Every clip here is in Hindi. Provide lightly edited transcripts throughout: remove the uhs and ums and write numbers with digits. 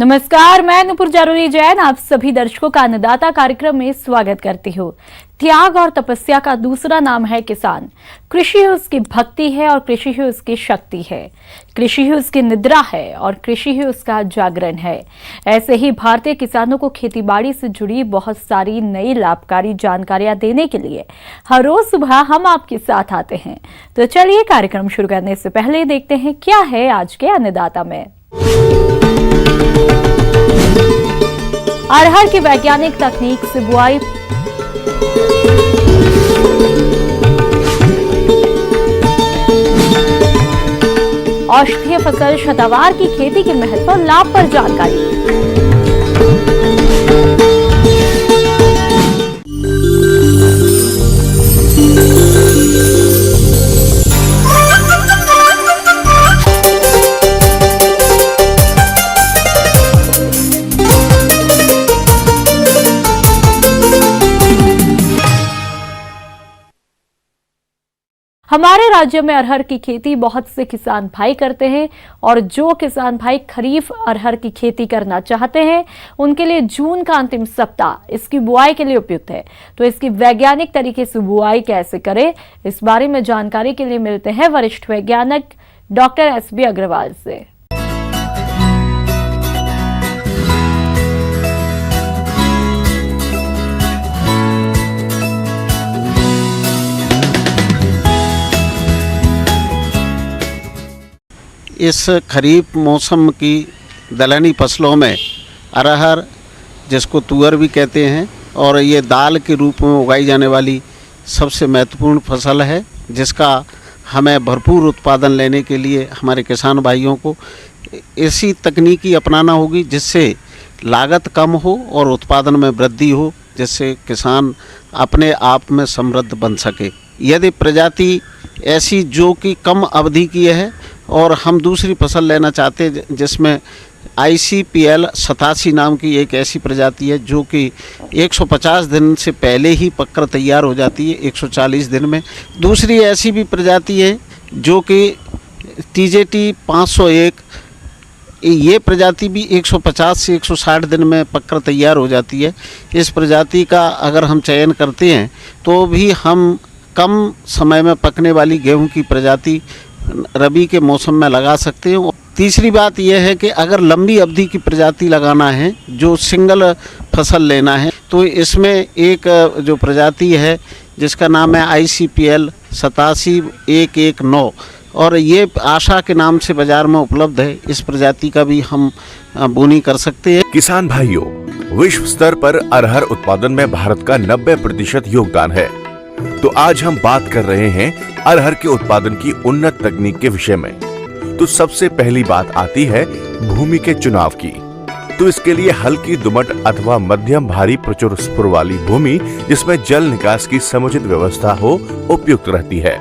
नमस्कार, मैं नुपुर जारोली जैन आप सभी दर्शकों का अन्नदाता कार्यक्रम में स्वागत करती हूँ। त्याग और तपस्या का दूसरा नाम है किसान। कृषि ही उसकी भक्ति है और कृषि ही उसकी शक्ति है। कृषि ही उसकी निद्रा है और कृषि ही उसका जागरण है। ऐसे ही भारतीय किसानों को खेतीबाड़ी से जुड़ी बहुत सारी नई लाभकारी जानकारियां देने के लिए हर रोज सुबह हम आपके साथ आते हैं। तो चलिए कार्यक्रम शुरू करने से पहले देखते हैं क्या है आज के अन्नदाता में। अरहर की वैज्ञानिक तकनीक से बुआई, औषधीय फसल शतावार की खेती के महत्व और लाभ पर जानकारी। हमारे राज्य में अरहर की खेती बहुत से किसान भाई करते हैं और जो किसान भाई खरीफ अरहर की खेती करना चाहते हैं उनके लिए जून का अंतिम सप्ताह इसकी बुआई के लिए उपयुक्त है। तो इसकी वैज्ञानिक तरीके से बुआई कैसे करें, इस बारे में जानकारी के लिए मिलते हैं वरिष्ठ वैज्ञानिक डॉक्टर एसबी अग्रवाल से। इस खरीफ मौसम की दलहनी फसलों में अरहर, जिसको तुअर भी कहते हैं, और ये दाल के रूप में उगाई जाने वाली सबसे महत्वपूर्ण फसल है, जिसका हमें भरपूर उत्पादन लेने के लिए हमारे किसान भाइयों को ऐसी तकनीकी अपनाना होगी जिससे लागत कम हो और उत्पादन में वृद्धि हो, जिससे किसान अपने आप में समृद्ध बन सके। यदि प्रजाति ऐसी जो कि कम अवधि की है और हम दूसरी फसल लेना चाहते हैं जिसमें ICPL 87 नाम की एक ऐसी प्रजाति है जो कि 150 दिन से पहले ही पककर तैयार हो जाती है, 140 दिन में। दूसरी ऐसी भी प्रजाति है जो कि TJT 501, ये प्रजाति भी 150 से 160 दिन में पककर तैयार हो जाती है। इस प्रजाति का अगर हम चयन करते हैं तो भी हम कम समय में पकने वाली गेहूं की प्रजाति रबी के मौसम में लगा सकते हैं। तीसरी बात यह है कि अगर लंबी अवधि की प्रजाति लगाना है, जो सिंगल फसल लेना है, तो इसमें एक जो प्रजाति है जिसका नाम है ICPL 87-119 और ये आशा के नाम से बाजार में उपलब्ध है। इस प्रजाति का भी हम बोनी कर सकते हैं। किसान भाइयों, विश्व स्तर पर अरहर उत्पादन में भारत का 90% योगदान है। तो आज हम बात कर रहे हैं अरहर के उत्पादन की उन्नत तकनीक के विषय में। तो सबसे पहली बात आती है भूमि के चुनाव की। तो इसके लिए हल्की दोमट अथवा मध्यम भारी प्रचुर स्फुर वाली भूमि जिसमें जल निकास की समुचित व्यवस्था हो उपयुक्त रहती है।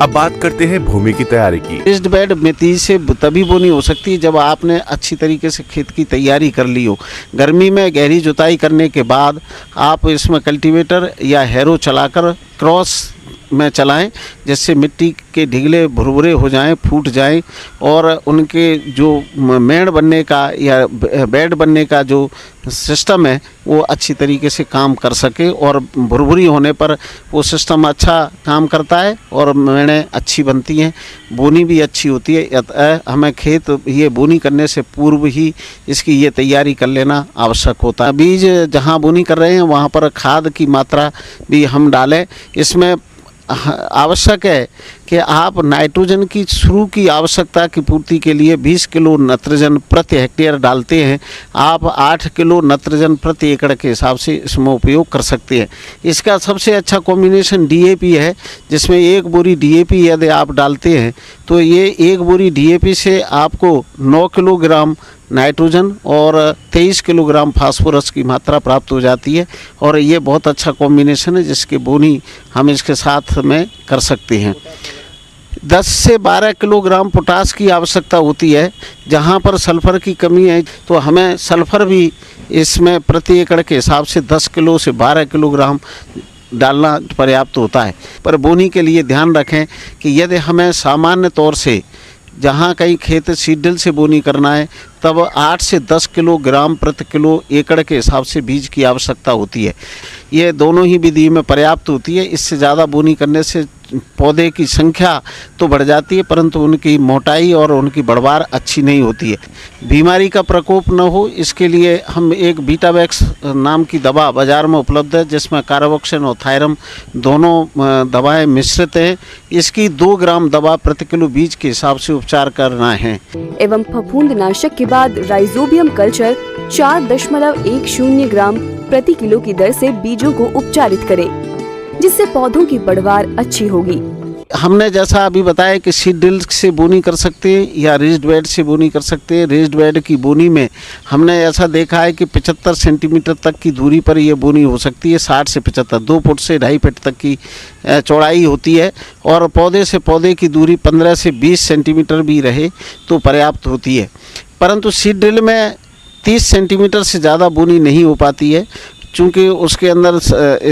अब बात करते हैं भूमि की तैयारी की। रेस्ड बेड मेथी से तभी बोनी हो सकती है जब आपने अच्छी तरीके से खेत की तैयारी कर ली हो। गर्मी में गहरी जुताई करने के बाद आप इसमें कल्टीवेटर या हैरो चलाकर क्रॉस में चलाएं, जिससे मिट्टी के ढिगले भुरभुरे हो जाएं, फूट जाएं और उनके जो मेड़ बनने का या बेड बनने का जो सिस्टम है वो अच्छी तरीके से काम कर सके और भुरभुरी होने पर वो सिस्टम अच्छा काम करता है और मेड़ें अच्छी बनती हैं, बोनी भी अच्छी होती है। हमें खेत ये बोनी करने से पूर्व ही इसकी ये तैयारी कर लेना आवश्यक होता है। बीज जहाँ बोनी कर रहे हैं वहाँ पर खाद की मात्रा भी हम डालें। इसमें आवश्यक है कि आप नाइट्रोजन की शुरू की आवश्यकता की पूर्ति के लिए 20 किलो नाइट्रोजन प्रति हेक्टेयर डालते हैं। आप 8 किलो नाइट्रोजन प्रति एकड़ के हिसाब से इसमें उपयोग कर सकते हैं। इसका सबसे अच्छा कॉम्बिनेशन DAP है, जिसमें 1 बोरी DAP यदि आप डालते हैं तो ये 1 बोरी DAP से आपको 9 किलोग्राम नाइट्रोजन और 23 किलोग्राम फास्फोरस की मात्रा प्राप्त हो जाती है और ये बहुत अच्छा कॉम्बिनेशन है जिसके बोनी हम इसके साथ में कर सकते हैं। 10 से 12 किलोग्राम पोटास की आवश्यकता होती है। जहाँ पर सल्फ़र की कमी है तो हमें सल्फ़र भी इसमें प्रति एकड़ के हिसाब से 10 किलो से 12 किलोग्राम डालना पर्याप्त होता है। पर बोनी के लिए ध्यान रखें कि यदि हमें सामान्य तौर से जहाँ कहीं खेत सीड ड्रिल से बोनी करना है तब 8 से 10 किलोग्राम प्रति किलो एकड़ के हिसाब से बीज की आवश्यकता होती है। ये दोनों ही विधि में पर्याप्त होती है। इससे ज़्यादा बोनी करने से पौधे की संख्या तो बढ़ जाती है परंतु उनकी मोटाई और उनकी बढ़वार अच्छी नहीं होती है। बीमारी का प्रकोप न हो इसके लिए हम एक बीटावैक्स नाम की दवा बाज़ार में उपलब्ध है जिसमें कार्बोक्सिन और थायरम दोनों दवाएं मिश्रित हैं। इसकी 2 ग्राम दवा प्रति किलो बीज के हिसाब से उपचार करना है। एवं फफूंदनाशक के बाद राइजोबियम कल्चर 4.10 ग्राम प्रति किलो की दर से बीजों को उपचारित करें, जिससे पौधों की बढ़वार अच्छी होगी। हमने जैसा अभी बताया कि सीड ड्रिल से बोनी कर सकते हैं या रेज्ड बेड से बोनी कर सकते हैं। रेज्ड बेड की बोनी में हमने ऐसा देखा है कि 75 सेंटीमीटर तक की दूरी पर यह बोनी हो सकती है। 60 से 75, 2 फुट से 2.5 फुट तक की चौड़ाई होती है और पौधे से पौधे की दूरी 15 से 20 सेंटीमीटर भी रहे तो पर्याप्त होती है। परंतु सीड ड्रिल में 30 सेंटीमीटर से ज़्यादा बोनी नहीं हो पाती है चूँकि उसके अंदर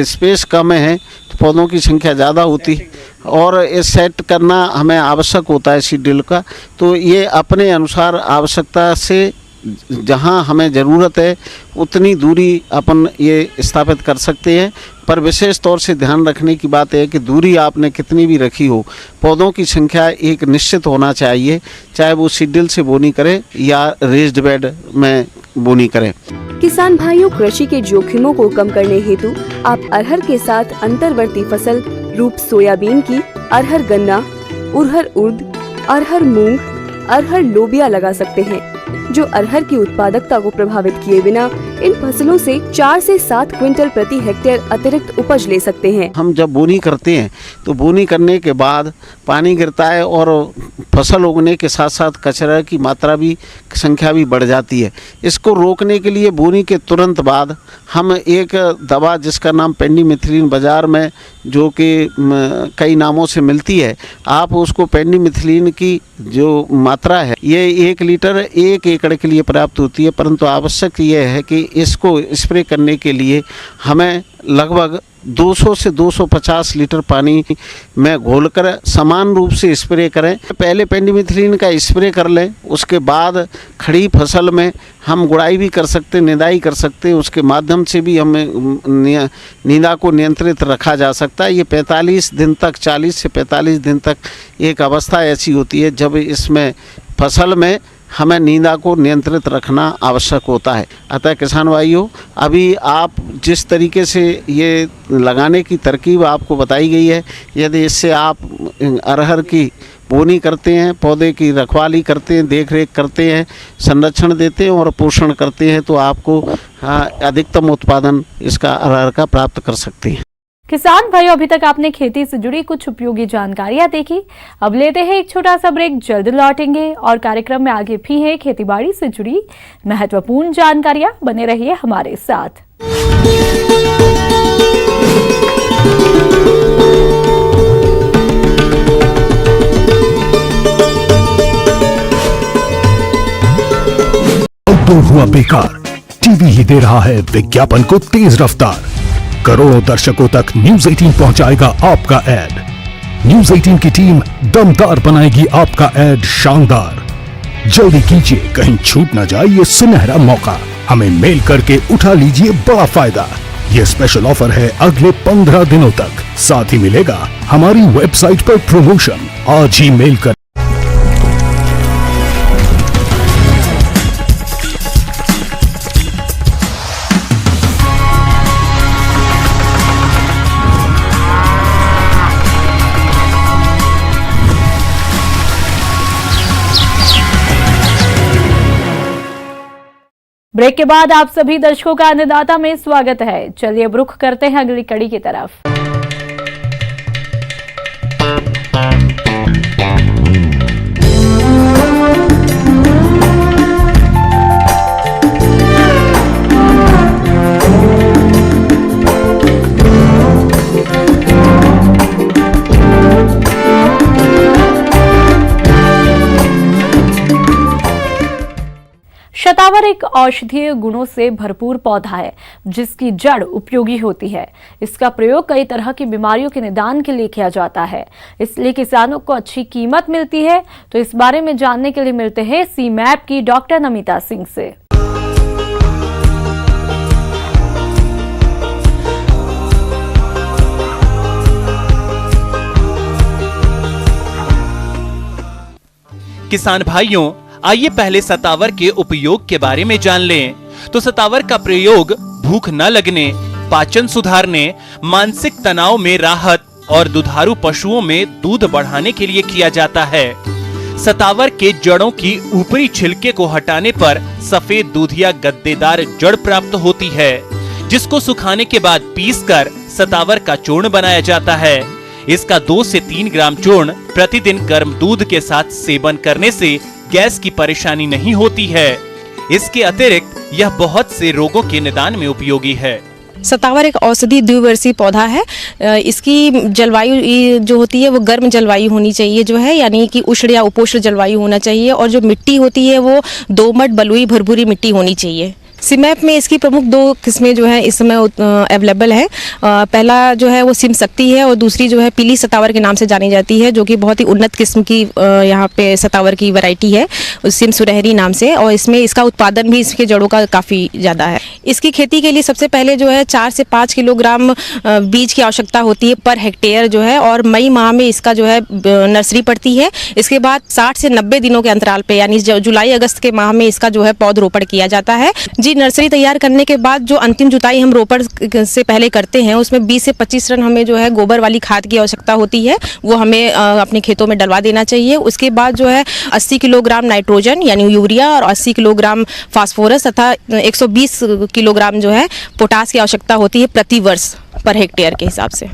स्पेस कम है तो पौधों की संख्या ज़्यादा होती है और ये सेट करना हमें आवश्यक होता है सीड ड्रिल का। तो ये अपने अनुसार आवश्यकता से जहाँ हमें ज़रूरत है उतनी दूरी अपन ये स्थापित कर सकते हैं। पर विशेष तौर से ध्यान रखने की बात है कि दूरी आपने कितनी भी रखी हो, पौधों की संख्या एक निश्चित होना चाहिए, चाहे वो सीड ड्रिल से बोनी करें या रेज्ड बेड में बोनी करें। किसान भाइयों, कृषि के जोखिमों को कम करने हेतु आप अरहर के साथ अंतर्वर्ती फसल रूप सोयाबीन की अरहर गन्ना, उरहर उर्द, अरहर मूंग, अरहर लोबिया लगा सकते हैं, जो अरहर की उत्पादकता को प्रभावित किए बिना इन फसलों से 4 से 7 क्विंटल प्रति हेक्टेयर अतिरिक्त उपज ले सकते हैं। हम जब बोनी करते हैं तो बोनी करने के बाद पानी गिरता है और फसल उगने के साथ साथ कचरा की मात्रा भी संख्या भी बढ़ जाती है। इसको रोकने के लिए बोनी के तुरंत बाद हम एक दवा जिसका नाम पेंडिमिथिलिन बाज़ार में जो कि कई नामों से मिलती है, आप उसको पेंडिमिथिलिन की जो मात्रा है ये 1 लीटर 1 एकड़ के लिए पर्याप्त होती है। परंतु आवश्यक ये है कि इसको स्प्रे करने के लिए हमें लगभग 200 से 250 लीटर पानी में घोलकर समान रूप से स्प्रे करें। पहले पेंडिमिथिलिन का स्प्रे कर लें, उसके बाद खड़ी फसल में हम गुड़ाई भी कर सकते हैं, निदाई कर सकते हैं। उसके माध्यम से भी हमें नींदा को नियंत्रित रखा जा सकता है। ये 45 दिन तक, 40 से 45 दिन तक एक अवस्था ऐसी होती है जब इसमें फसल में हमें नींदा को नियंत्रित रखना आवश्यक होता है। अतः किसान भाइयों, अभी आप जिस तरीके से ये लगाने की तरकीब आपको बताई गई है, यदि इससे आप अरहर की बोनी करते हैं, पौधे की रखवाली करते हैं, देख रेख करते हैं, संरक्षण देते हैं और पोषण करते हैं तो आपको अधिकतम उत्पादन इसका अरहर का प्राप्त कर सकते हैं। किसान भाइयों, अभी तक आपने खेती से जुड़ी कुछ उपयोगी जानकारियां देखी। अब लेते हैं एक छोटा सा ब्रेक, जल्द लौटेंगे और कार्यक्रम में आगे भी है खेतीबाड़ी से जुड़ी महत्वपूर्ण जानकारियां। बने रहिए हमारे साथ। आउटडोर हुआ बेकार, टीवी ही दे रहा है विज्ञापन को तेज रफ्तार। करोड़ों दर्शकों तक न्यूज 18 पहुंचाएगा आपका ऐड। न्यूज 18 की टीम दमदार बनाएगी आपका ऐड शानदार। जल्दी कीजिए, कहीं छूट न जाए ये सुनहरा मौका। हमें मेल करके उठा लीजिए बड़ा फायदा। ये स्पेशल ऑफर है अगले 15 दिनों तक। साथ ही मिलेगा हमारी वेबसाइट पर प्रमोशन। आज ही मेल कर। ब्रेक के बाद आप सभी दर्शकों का अन्नदाता में स्वागत है। चलिए अब रुख करते हैं अगली कड़ी की तरफ। सतावर एक औषधीय गुणों से भरपूर पौधा है जिसकी जड़ उपयोगी होती है। इसका प्रयोग कई तरह की बीमारियों के निदान के लिए किया जाता है, इसलिए किसानों को अच्छी कीमत मिलती है। तो इस बारे में जानने के लिए मिलते हैं सीमैप की डॉक्टर नमिता सिंह से। किसान भाइयों, आइए पहले सतावर के उपयोग के बारे में जान लें। तो सतावर का प्रयोग भूख न लगने, पाचन सुधारने, मानसिक तनाव में राहत और दुधारू पशुओं में दूध बढ़ाने के लिए किया जाता है। सतावर के जड़ों की ऊपरी छिलके को हटाने पर सफेद दूधिया गद्देदार जड़ प्राप्त होती है, जिसको सुखाने के बाद पीसकर सतावर का चूर्ण बनाया जाता है। इसका 2 से 3 ग्राम चूर्ण प्रतिदिन गर्म दूध के साथ सेवन करने से गैस की परेशानी नहीं होती है। इसके अतिरिक्त यह बहुत से रोगों के निदान में उपयोगी है। सतावर एक औषधि द्विवर्षीय पौधा है। इसकी जलवायु जो होती है वो गर्म जलवायु होनी चाहिए जो है, यानी कि उष्ण या उपोष्ण जलवायु होना चाहिए, और जो मिट्टी होती है वो दोमट, बलुई, भुरभुरी मिट्टी होनी चाहिए। सीमैप में इसकी प्रमुख 2 किस्में जो है इस समय अवेलेबल है। पहला जो है वो सिम शक्ति है और दूसरी जो है पीली सतावर के नाम से जानी जाती है, जो कि बहुत ही उन्नत किस्म की यहाँ पे सतावर की वैरायटी है, सिम सुनहरी नाम से। और इसमें इसका उत्पादन भी इसके जड़ों का काफ़ी ज़्यादा है। इसकी खेती के लिए सबसे पहले जो है 4 से 5 किलोग्राम बीज की आवश्यकता होती है पर हेक्टेयर जो है, और मई माह में इसका जो है नर्सरी पड़ती है। इसके बाद 60 से 90 दिनों के अंतराल पे, यानी जुलाई अगस्त के माह में इसका जो है पौधरोपण किया जाता है। नर्सरी तैयार करने के बाद जो अंतिम जुताई हम रोपण से पहले करते हैं, उसमें 20 से 25 टन हमें जो है गोबर वाली खाद की आवश्यकता होती है, वो हमें अपने खेतों में डलवा देना चाहिए। उसके बाद जो है 80 किलोग्राम नाइट्रोजन यानी यूरिया और 80 किलोग्राम फास्फोरस तथा 120 किलोग्राम जो है पोटास की आवश्यकता होती है प्रति वर्ष पर हेक्टेयर के हिसाब से।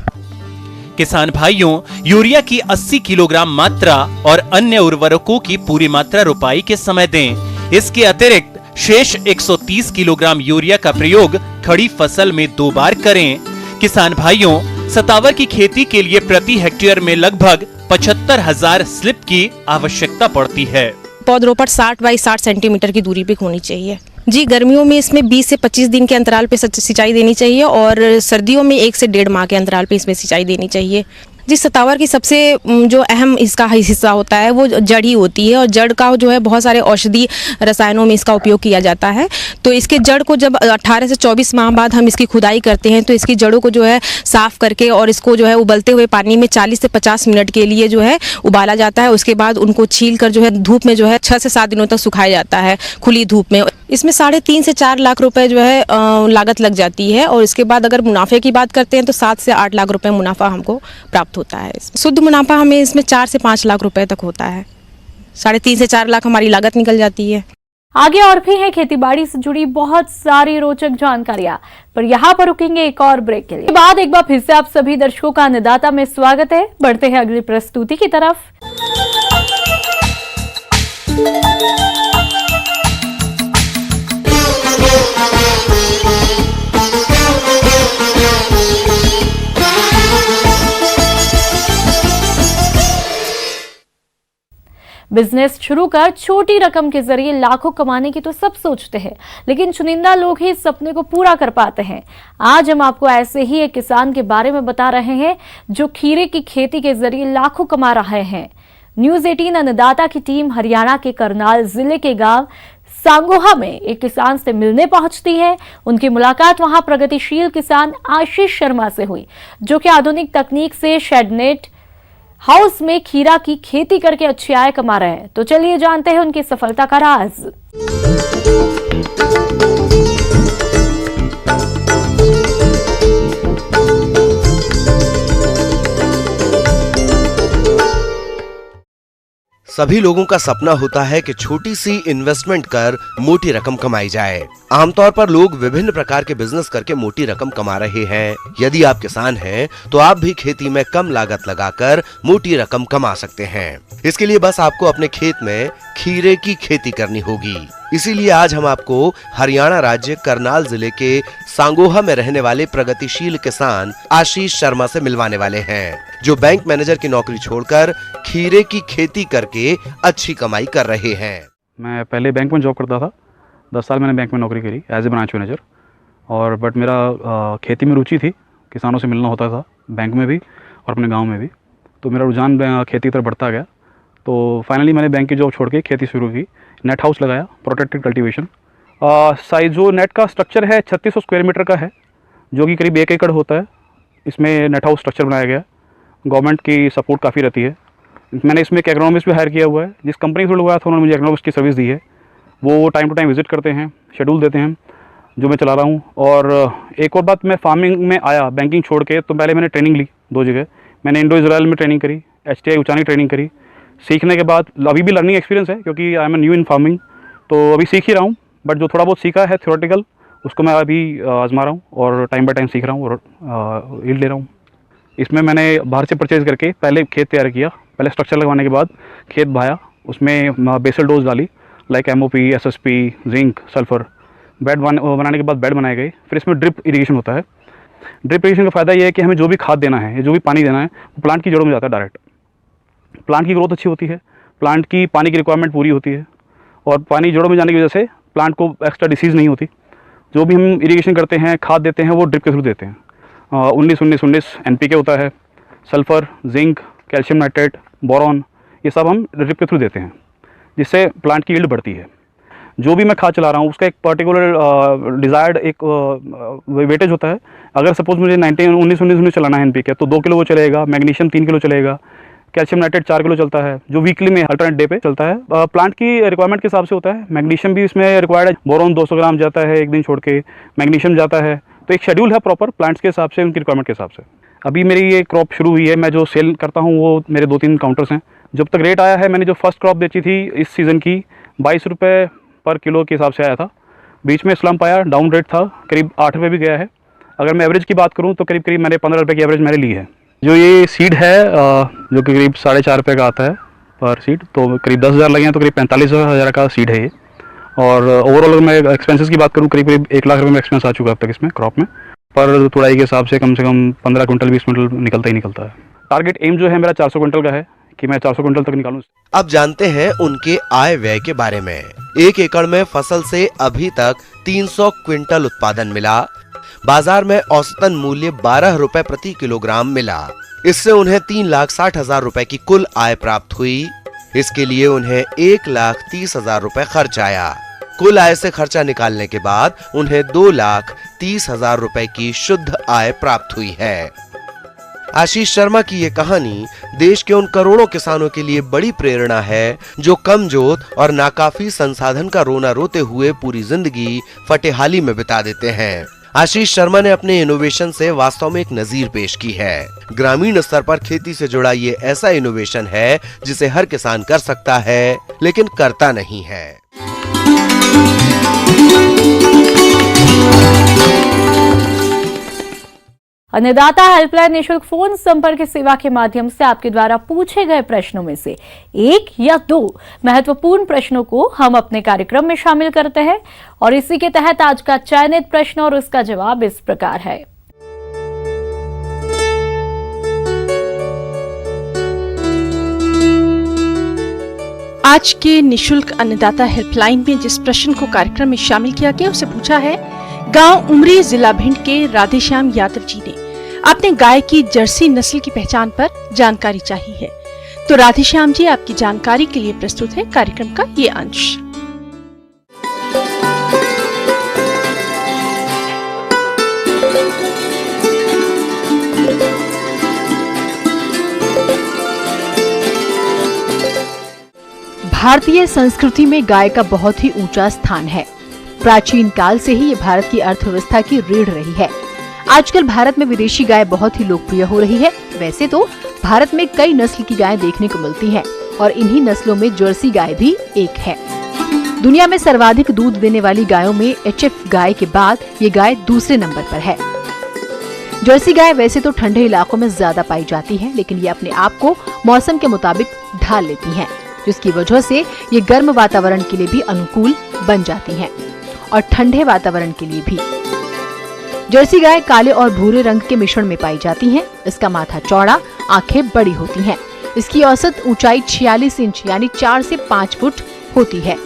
किसान भाइयों, यूरिया की 80 किलोग्राम मात्रा और अन्य उर्वरकों की पूरी मात्रा रोपाई के समय दें। इसके अतिरिक्त शेष 130 किलोग्राम यूरिया का प्रयोग खड़ी फसल में 2 बार करें। किसान भाइयों, सतावर की खेती के लिए प्रति हेक्टेयर में लगभग 75,000 स्लिप की आवश्यकता पड़ती है। पौधरोपण 60 बाई 60 सेंटीमीटर की दूरी पे होनी चाहिए। जी, गर्मियों में इसमें 20 से 25 दिन के अंतराल पे सिंचाई देनी चाहिए, और सर्दियों में 1 से 1.5 माह के अंतराल पे इसमें सिंचाई देनी चाहिए। जिस सतावर की सबसे जो अहम इसका हिस्सा होता है वो जड़ ही होती है, और जड़ का जो है बहुत सारे औषधि रसायनों में इसका उपयोग किया जाता है। तो इसके जड़ को जब 18 से 24 माह बाद हम इसकी खुदाई करते हैं, तो इसकी जड़ों को जो है साफ करके और इसको जो है उबलते हुए पानी में 40 से 50 मिनट के लिए जो है उबाला जाता है। उसके बाद उनको छील कर जो है धूप में जो है 6 से 7 दिनों तक सुखाया जाता है खुली धूप में। इसमें 3.5 से 4 लाख रुपए जो है लागत लग जाती है, और इसके बाद अगर मुनाफे की बात करते हैं तो 7 से 8 लाख रुपए मुनाफा हमको प्राप्त होता है। शुद्ध मुनाफा हमें इसमें 4 से 5 लाख रुपए तक होता है। 3.5 से 4 लाख हमारी लागत निकल जाती है। आगे और भी है खेतीबाड़ी से जुड़ी बहुत सारी रोचक जानकारियां, पर यहाँ पर रुकेंगे एक और ब्रेक के लिए। बाद एक बार फिर से आप सभी दर्शकों का अन्नदाता में स्वागत है। बढ़ते हैं अगली प्रस्तुति की तरफ। बिजनेस शुरू कर छोटी रकम के जरिए लाखों कमाने की तो सब सोचते हैं, लेकिन चुनिंदा लोग ही इस सपने को पूरा कर पाते हैं। आज हम आपको ऐसे ही एक किसान के बारे में बता रहे हैं जो खीरे की खेती के जरिए लाखों कमा रहे हैं। न्यूज़ 18 अन्नदाता की टीम हरियाणा के करनाल जिले के गांव सांगोहा में एक किसान से मिलने पहुंचती है। उनकी मुलाकात वहां प्रगतिशील किसान आशीष शर्मा से हुई, जो कि आधुनिक तकनीक से शेडनेट हाउस में खीरा की खेती करके अच्छी आय कमा रहे हैं। तो चलिए जानते हैं उनकी सफलता का राज। सभी लोगों का सपना होता है कि छोटी सी इन्वेस्टमेंट कर मोटी रकम कमाई जाए। आमतौर पर लोग विभिन्न प्रकार के बिजनेस करके मोटी रकम कमा रहे हैं। यदि आप किसान हैं, तो आप भी खेती में कम लागत लगाकर मोटी रकम कमा सकते हैं। इसके लिए बस आपको अपने खेत में खीरे की खेती करनी होगी। इसीलिए आज हम आपको हरियाणा राज्य करनाल जिले के सांगोहा में रहने वाले प्रगतिशील किसान आशीष शर्मा से मिलवाने वाले हैं, जो बैंक मैनेजर की नौकरी छोड़कर खीरे की खेती करके अच्छी कमाई कर रहे हैं। मैं पहले बैंक में जॉब करता था, 10 साल मैंने बैंक में नौकरी करी एज ए ब्रांच मैनेजर। और बट मेरा खेती में रुचि थी, किसानों से मिलना होता था बैंक में भी और अपने गांव में भी, तो मेरा रुझान खेती की तरफ बढ़ता गया। तो फाइनली मैंने बैंक की जॉब छोड़ के खेती शुरू की, नेट हाउस लगाया, प्रोटेक्टेड कल्टीवेशन। साइज जो नेट का स्ट्रक्चर है 3600 स्क्वायर मीटर का है, जो कि करीब 1 एकड़ होता है। इसमें नेट हाउस स्ट्रक्चर बनाया गया, गवर्नमेंट की सपोर्ट काफ़ी रहती है। मैंने इसमें एक एग्रोनॉमिस्ट भी हायर किया हुआ है, जिस कंपनी से लगाया था उन्होंने मुझे एग्रोनॉमिस्ट की सर्विस दी है। वो टाइम टू टाइम विजिट करते हैं, शेड्यूल देते हैं जो मैं चला रहा हूँ। और एक और बात, मैं फार्मिंग में आया बैंकिंग छोड़ के, तो पहले मैंने ट्रेनिंग ली 2 जगह। मैंने इंडो इजराइल में ट्रेनिंग करी, HTI ऊंचाई ट्रेनिंग करी। सीखने के बाद अभी भी लर्निंग एक्सपीरियंस है, क्योंकि I am new in farming, तो अभी सीख ही रहा हूँ। बट जो थोड़ा बहुत सीखा है थ्योरेटिकल, उसको मैं अभी आजमा रहा हूँ और टाइम बाय टाइम सीख रहा हूँ और यील्ड ले रहा हूँ। इसमें मैंने बाहर से परचेज़ करके पहले खेत तैयार किया, पहले स्ट्रक्चर लगवाने के बाद खेत भाया, उसमें बेसल डोज डाली like MOP, SSP, zinc, sulphur. Bed बनाने के बाद बेड बनाए गए। फिर इसमें ड्रिप इरीगेशन होता है। ड्रिप इरीगेशन का फ़ायदा ये है कि हमें जो भी खाद देना है, जो भी पानी देना है, वो प्लांट की जड़ों में जाता है डायरेक्ट। प्लांट की ग्रोथ अच्छी होती है, प्लांट की पानी की रिक्वायरमेंट पूरी होती है, और पानी जड़ों में जाने की वजह से प्लांट को एक्स्ट्रा डिसीज़ नहीं होती। जो भी हम इरीगेशन करते हैं, खाद देते हैं, वो ड्रिप के थ्रू देते हैं। 19-19-19 NPK होता है, sulphur, zinc, calcium nitrate, boron, ये सब हम ड्रिप के थ्रू देते हैं, जिससे प्लांट की यील्ड बढ़ती है। जो भी मैं खाद चला रहा हूँ उसका एक पर्टिकुलर डिज़ायर्ड एक वेटेज होता है। अगर सपोज मुझे 19-19 चलाना है NPK, तो 2 किलो वो चलेगा, मैग्नीशियम 3 किलो चलेगा, कैल्शियम नाइट्रेट 4 किलो चलता है, जो वीकली में अल्टरनेट डे पे चलता है। प्लांट की रिक्वायरमेंट के हिसाब से होता है। मैग्नीशियम भी इसमें रिक्वायर्ड है, बोरॉन 200 ग्राम जाता है एक दिन छोड़ के, मैग्नीशियम जाता है। तो एक शेड्यूल है प्रॉपर प्लांट्स के हिसाब से, उनकी रिक्वायरमेंट के हिसाब से। अभी मेरी ये क्रॉप शुरू हुई है, मैं जो सेल करता हूँ वो मेरे 2-3 काउंटर्स हैं। जब तक रेट आया है, मैंने जो फर्स्ट क्रॉप बेची थी इस सीज़न की 22 रुपये पर किलो के हिसाब से आया था। बीच में स्लम्प आया, डाउन रेट था, करीब 8 रुपये भी गया है। अगर मैं एवरेज की बात करूँ तो करीब करीब मैंने 15 रुपये की एवरेज मैंने ली है। जो ये सीड है जो कि करीब 4.5 रुपये का आता है पर सीड, तो करीब 10,000 लगे हैं, तो करीब 45,000 का सीड है ये। और ओवरऑल अगर मैं एक्सपेंसेस की बात करूँ, करीब करीब 1 लाख रुपये में एक्सपेंस आ चुका है अब तक इसमें क्रॉप में। पर तुड़ाई के हिसाब से कम 15 क्विंटल 20 क्विंटल निकलता ही निकलता है। टारगेट एम जो है मेरा 400 क्विंटल का है कि मैं 400 क्विंटल तक निकालूं। अब जानते हैं उनके आय व्यय के बारे में। 1 एकड़ में फसल से अभी तक 300 क्विंटल उत्पादन मिला। बाजार में औसतन मूल्य 12 रुपए प्रति किलोग्राम मिला। इससे उन्हें 3,60,000 रुपए की कुल आय प्राप्त हुई। इसके लिए उन्हें 1,30,000 रुपए खर्च आया। कुल आय से खर्चा निकालने के बाद उन्हें 2,30,000 रुपए की शुद्ध आय प्राप्त हुई है। आशीष शर्मा की ये कहानी देश के उन करोड़ों किसानों के लिए बड़ी प्रेरणा है जो कम जोत और नाकाफी संसाधन का रोना रोते हुए पूरी जिंदगी फटेहाली में बिता देते हैं। आशीष शर्मा ने अपने इनोवेशन से वास्तव में एक नजीर पेश की है। ग्रामीण स्तर पर खेती से जुड़ा ये ऐसा इनोवेशन है जिसे हर किसान कर सकता है, लेकिन करता नहीं है। अन्नदाता हेल्पलाइन निःशुल्क फोन संपर्क सेवा के माध्यम से आपके द्वारा पूछे गए प्रश्नों में से 1 या 2 महत्वपूर्ण प्रश्नों को हम अपने कार्यक्रम में शामिल करते हैं, और इसी के तहत आज का चयनित प्रश्न और उसका जवाब इस प्रकार है। आज के निःशुल्क अन्नदाता हेल्पलाइन में जिस प्रश्न को कार्यक्रम में शामिल किया गया उसे पूछा है गांव उमरी, जिला भिंड के राधेश्याम यादव जी ने। आपने गाय की जर्सी नस्ल की पहचान पर जानकारी चाहिए है। तो राधेश्याम जी, आपकी जानकारी के लिए प्रस्तुत है कार्यक्रम का ये अंश। भारतीय संस्कृति में गाय का बहुत ही ऊंचा स्थान है। प्राचीन काल से ही ये भारत की अर्थव्यवस्था की रीढ़ रही है। आजकल भारत में विदेशी गाय बहुत ही लोकप्रिय हो रही है। वैसे तो भारत में कई नस्ल की गायें देखने को मिलती हैं, और इन्हीं नस्लों में जर्सी गाय भी एक है। दुनिया में सर्वाधिक दूध देने वाली गायों में HF गाय के बाद ये गाय दूसरे नंबर पर है। जर्सी गाय वैसे तो ठंडे इलाकों में ज्यादा पाई जाती है, लेकिन ये अपने आप को मौसम के मुताबिक ढाल लेती हैं, जिसकी वजह से ये गर्म वातावरण के लिए भी अनुकूल बन जाती हैं, और ठंडे वातावरण के लिए भी। जर्सी गाय काले और भूरे रंग के मिश्रण में पाई जाती हैं। इसका माथा चौड़ा, आंखें बड़ी होती हैं। इसकी औसत ऊंचाई 46 इंच यानी 4 से 5 फुट होती है।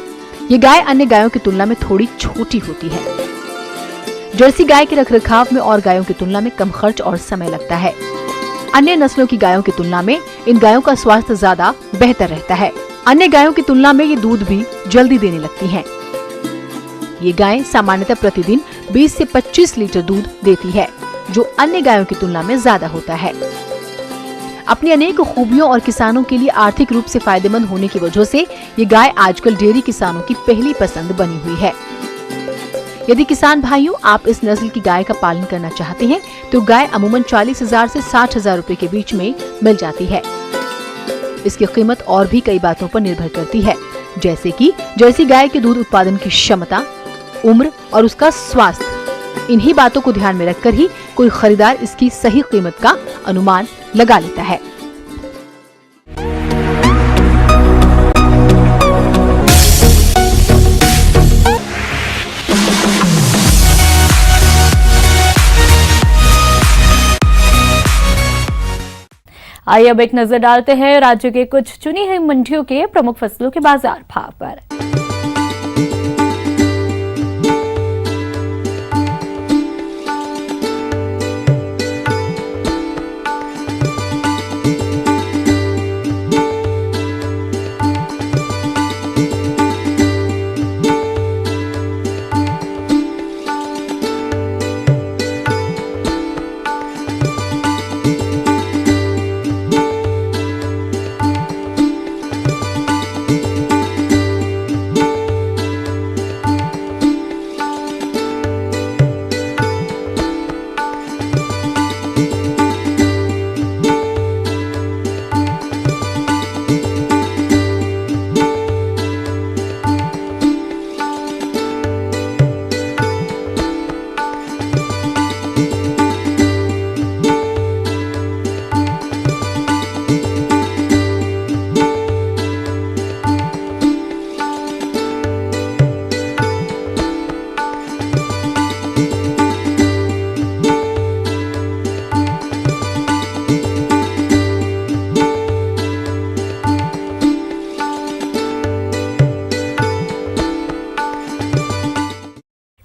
ये गाय अन्य गायों की तुलना में थोड़ी छोटी होती है। जर्सी गाय के रखरखाव में और गायों की तुलना में कम खर्च और समय लगता है। अन्य नस्लों की गायों की तुलना में इन गायों का स्वास्थ्य ज्यादा बेहतर रहता है। अन्य गायों की तुलना में ये दूध भी जल्दी देने लगती हैं। ये गाय सामान्यतः प्रतिदिन 20 से 25 लीटर दूध देती है, जो अन्य गायों की तुलना में ज्यादा होता है। अपनी अनेक खूबियों और किसानों के लिए आर्थिक रूप से फायदेमंद होने की वजह से ये गाय आजकल डेयरी किसानों की पहली पसंद बनी हुई है। यदि किसान भाइयों आप इस नस्ल की गाय का पालन करना चाहते हैं तो गाय अमूमन 40,000 से 60,000 रुपए के बीच में मिल जाती है। इसकी कीमत और भी कई बातों पर निर्भर करती है, जैसे कि जर्सी गाय के दूध उत्पादन की क्षमता, उम्र और उसका स्वास्थ्य। इन्हीं बातों को ध्यान में रखकर ही कोई खरीदार इसकी सही कीमत का अनुमान लगा लेता है। आइए अब एक नजर डालते हैं राज्य के कुछ चुनी हुई मंडियों के प्रमुख फसलों के बाजार भाव पर।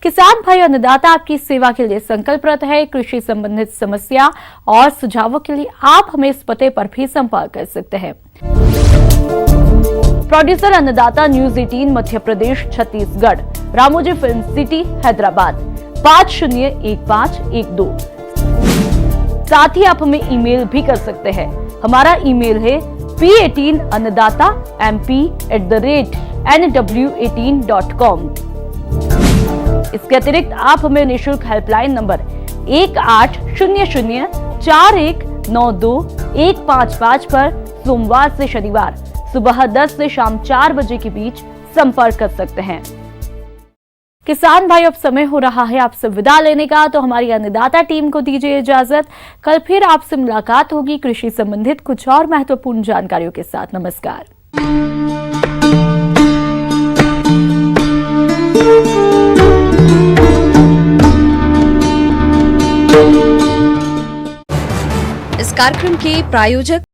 किसान भाई और अन्नदाता आपकी सेवा के लिए संकल्परत है। कृषि संबंधित समस्या और सुझावों के लिए आप हमें इस पते पर भी संपर्क कर सकते हैं। प्रोड्यूसर अन्नदाता news 18 Madhya Pradesh Chhattisgarh, Ramoji film city Hyderabad 501512। साथ ही आप हमें ईमेल भी कर सकते हैं। हमारा ईमेल है p18annadatamp@nw18.com। इसके अतिरिक्त आप हमें निःशुल्क हेल्पलाइन नंबर 180041921555 पर सोमवार से शनिवार सुबह 10 से शाम 4 बजे के बीच संपर्क कर सकते हैं। किसान भाई अब समय हो रहा है आपसे विदा लेने का, तो हमारी अन्नदाता टीम को दीजिए इजाजत। कल फिर आपसे मुलाकात होगी कृषि संबंधित कुछ और महत्वपूर्ण जानकारियों के साथ। नमस्कार। इस कार्यक्रम के प्रायोजक